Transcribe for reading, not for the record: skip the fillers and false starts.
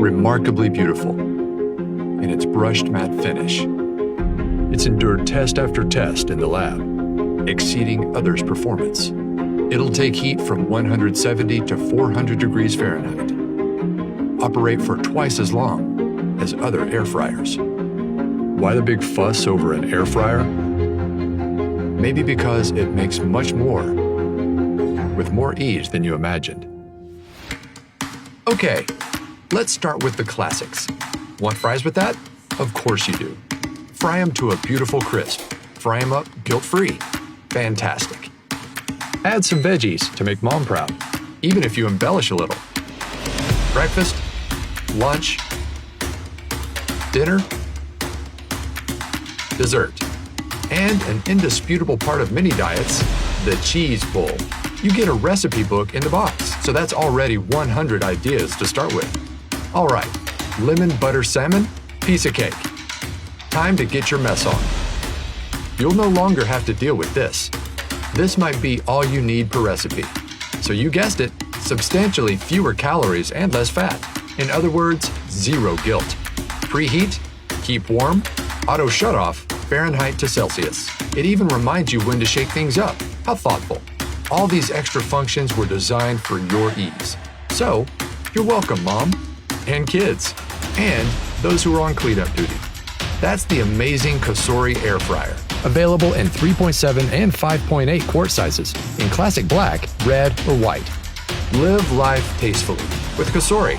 remarkably beautiful in its brushed matte finish. It's endured test after test in the lab, exceeding others' performance. It'll take heat from 170 to 400 degrees Fahrenheit, operate for twice as long as other air fryers. Why the big fuss over an air fryer? Maybe because it makes much more with more ease than you imagined. Okay, let's start with the classics. Want fries with that? Of course you do. Fry them to a beautiful crisp. Fry them up guilt-free. Fantastic. Add some veggies to make mom proud, even if you embellish a little. Breakfast, lunch, dinner, dessert. And an indisputable part of mini diets, the cheese bowl. You get a recipe book in the box, so that's already 100 ideas to start with. All right, lemon butter salmon, piece of cake. Time to get your mess on. You'll no longer have to deal with this. This might be all you need per recipe. So you guessed it, substantially fewer calories and less fat. In other words, zero guilt. Preheat, keep warm, auto shut-off, Fahrenheit to Celsius. It even reminds you when to shake things up. How thoughtful. All these extra functions were designed for your ease. So, you're welcome, Mom, and kids, and those who are on cleanup duty. That's the amazing COSORI air fryer. Available in 3.7 and 5.8 quart sizes in classic black, red, or white. Live life tastefully with COSORI.